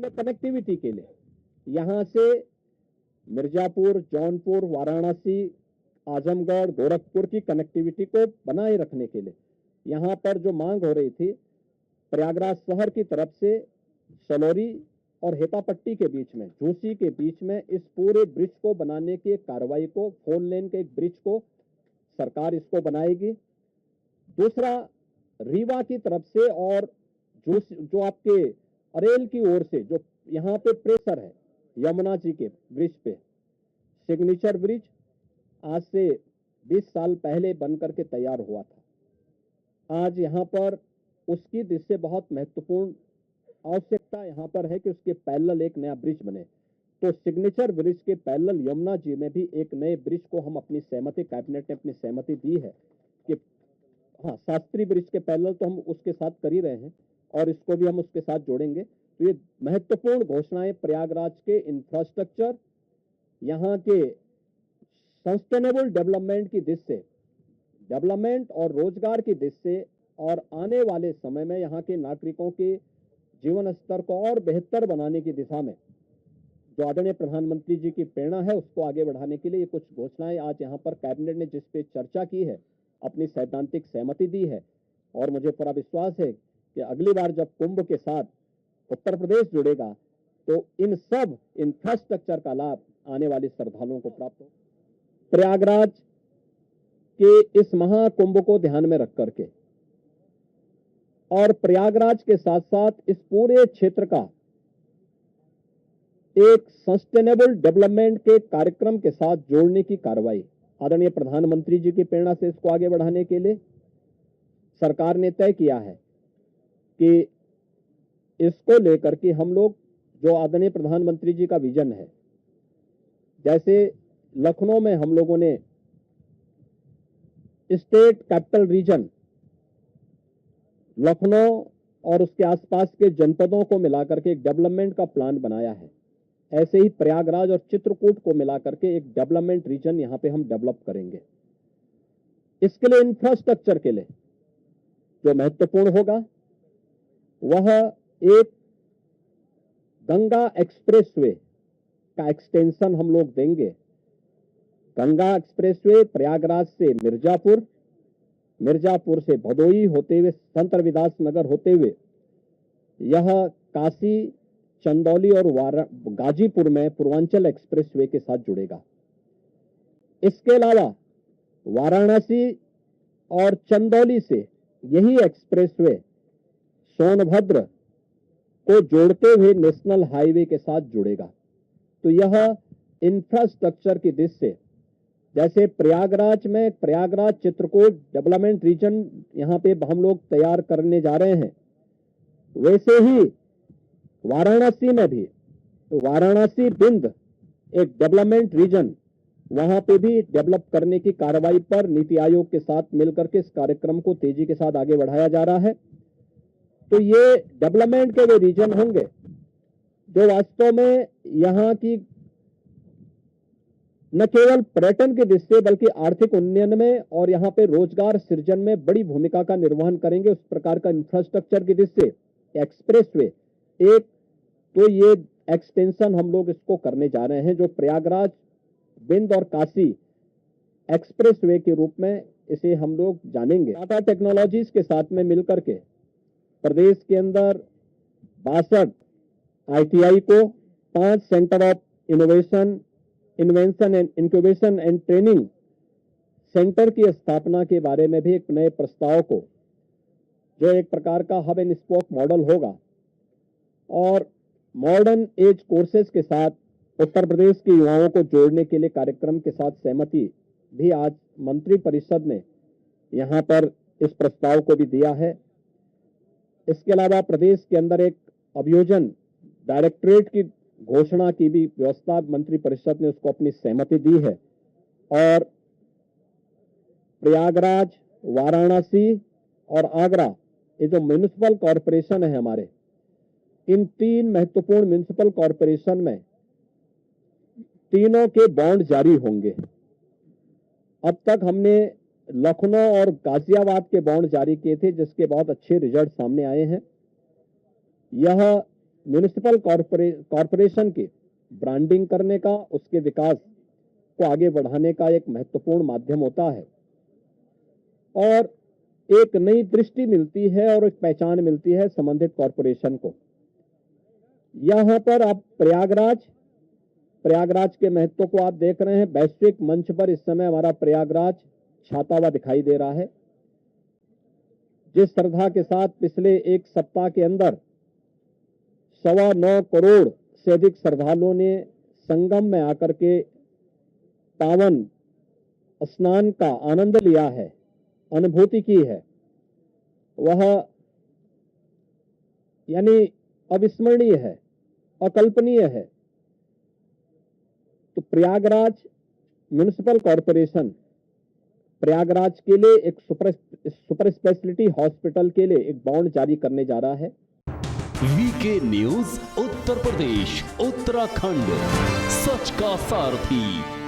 में कनेक्टिविटी के लिए यहाँ से मिर्जापुर, जौनपुर, वाराणसी, आजमगढ़, गोरखपुर की कनेक्टिविटी को बनाए रखने के लिए यहाँ पर जो मांग हो रही थी, प्रयागराज शहर की तरफ से सलौरी और हेतापट्टी के बीच में, झूसी के बीच में इस पूरे ब्रिज को बनाने की एक कार्रवाई को, 4 लेन के एक ब्रिज को सरकार इसको बनाएगी। दूसरा, रीवा की तरफ से और जो आपके अरेल की ओर से जो यहाँ पे प्रेशर है यमुना जी के ब्रिज पे, सिग्नेचर ब्रिज आज से 20 साल पहले बन करके तैयार हुआ था। आज यहाँ पर उसकी दृष्टि से बहुत महत्वपूर्ण आवश्यकता यहाँ पर है कि उसके पैरेलल एक नया ब्रिज बने। तो सिग्नेचर ब्रिज के पैरेलल यमुना जी में भी एक नए ब्रिज को हम अपनी सहमति, कैबिनेट ने अपनी सहमति दी है कि हाँ, शास्त्री ब्रिज के पैरेलल तो हम उसके साथ कर ही रहे हैं और इसको भी हम उसके साथ जोड़ेंगे। तो ये महत्वपूर्ण घोषणाएं प्रयागराज के इंफ्रास्ट्रक्चर, यहाँ के सस्टेनेबल डेवलपमेंट की दृष्टि से, डेवलपमेंट और रोजगार की दृष्टि से और आने वाले समय में यहाँ के नागरिकों के जीवन स्तर को और बेहतर बनाने की दिशा में जो आदरणीय प्रधानमंत्री जी की प्रेरणा है उसको आगे बढ़ाने के लिए ये कुछ घोषणाएं आज यहाँ पर कैबिनेट ने जिस पे चर्चा की है, अपनी सैद्धांतिक सहमति दी है। और मुझे पूरा विश्वास है कि अगली बार जब कुंभ के साथ उत्तर प्रदेश जुड़ेगा तो इन सब इंफ्रास्ट्रक्चर का लाभ आने वाले श्रद्धालुओं को प्राप्त हो। प्रयागराज के इस महाकुंभ को ध्यान में रख करके और प्रयागराज के साथ साथ इस पूरे क्षेत्र का एक सस्टेनेबल डेवलपमेंट के कार्यक्रम के साथ जोड़ने की कार्रवाई आदरणीय प्रधानमंत्री जी की प्रेरणा से इसको आगे बढ़ाने के लिए सरकार ने तय किया है कि इसको लेकर के हम लोग जो आदरणीय प्रधानमंत्री जी का विजन है, जैसे लखनऊ में हम लोगों ने स्टेट कैपिटल रीजन लखनऊ और उसके आसपास के जनपदों को मिलाकर के एक डेवलपमेंट का प्लान बनाया है, ऐसे ही प्रयागराज और चित्रकूट को मिलाकर के एक डेवलपमेंट रीजन यहां पे हम डेवलप करेंगे। इसके लिए इंफ्रास्ट्रक्चर के लिए जो महत्वपूर्ण होगा वह एक गंगा एक्सप्रेसवे का एक्सटेंशन हम लोग देंगे। गंगा एक्सप्रेसवे प्रयागराज से मिर्जापुर, मिर्जापुर से भदोई होते हुए संत रविदास नगर होते हुए यह काशी, चंदौली और गाजीपुर में पूर्वांचल एक्सप्रेसवे के साथ जुड़ेगा। इसके अलावा वाराणसी और चंदौली से यही एक्सप्रेसवे सोनभद्र को जोड़ते हुए नेशनल हाईवे के साथ जुड़ेगा। तो यह इंफ्रास्ट्रक्चर की दृष्टि से जैसे प्रयागराज में प्रयागराज चित्रकूट डेवलपमेंट रीजन यहाँ पे हम लोग तैयार करने जा रहे हैं, वैसे ही वाराणसी में भी वाराणसी बिंद एक डेवलपमेंट रीजन वहां पे भी डेवलप करने की कार्रवाई पर नीति आयोग के साथ मिलकर के इस कार्यक्रम को तेजी के साथ आगे बढ़ाया जा रहा है। तो ये डेवलपमेंट के वे रीजन होंगे जो वास्तव में यहाँ की न केवल पर्यटन की दृष्टि से बल्कि आर्थिक उन्नयन में और यहाँ पे रोजगार सृजन में बड़ी भूमिका का निर्वहन करेंगे। उस प्रकार का इंफ्रास्ट्रक्चर की दृष्टि से एक्सप्रेसवे एक, तो ये एक्सटेंशन हम लोग इसको करने जा रहे हैं जो प्रयागराज बिंद और काशी एक्सप्रेसवे के रूप में इसे हम लोग जानेंगे। टाटा टेक्नोलॉजीज के साथ में मिलकर के प्रदेश के अंदर 62 ITI को 5 centre of invention and incubation and training centre की स्थापना के बारे में भी एक नए प्रस्ताव को, जो एक प्रकार का हब एंड स्पोक मॉडल होगा और मॉडर्न एज कोर्सेज के साथ उत्तर प्रदेश के युवाओं को जोड़ने के लिए कार्यक्रम के साथ सहमति भी आज मंत्री परिषद ने यहाँ पर इस प्रस्ताव को भी दिया है। इसके अलावा प्रदेश के अंदर एक अभियोजन डायरेक्टरेट की घोषणा की भी व्यवस्था मंत्री परिषद ने उसको अपनी सहमति दी है और प्रयागराज, वाराणसी और आगरा, ये जो म्युनिसिपल कॉरपोरेशन है हमारे, इन 3 महत्वपूर्ण म्युनिसिपल कॉरपोरेशन में तीनों के बॉन्ड जारी होंगे। अब तक हमने लखनऊ और गाजियाबाद के बॉन्ड जारी किए थे जिसके बहुत अच्छे रिजल्ट सामने आए हैं। यह म्युनिसिपल कॉरपोरेशन की ब्रांडिंग करने का, उसके विकास को आगे बढ़ाने का एक महत्वपूर्ण माध्यम होता है और एक नई दृष्टि मिलती है और एक पहचान मिलती है संबंधित कॉरपोरेशन को। यहां पर आप प्रयागराज के महत्व को आप देख रहे हैं। वैश्विक मंच पर इस समय हमारा प्रयागराज छाता हुआ दिखाई दे रहा है। जिस श्रद्धा के साथ पिछले एक सप्ताह के अंदर 9.25 करोड़ से अधिक श्रद्धालुओं ने संगम में आकर के पावन स्नान का आनंद लिया है, अनुभूति की है, वह यानी अविस्मरणीय है, अकल्पनीय है। तो प्रयागराज म्युनिसिपल कॉरपोरेशन प्रयागराज के लिए एक सुपर स्पेशलिटी हॉस्पिटल के लिए एक बॉन्ड जारी करने जा रहा है। वीके न्यूज उत्तर प्रदेश उत्तराखंड, सच का सारथी।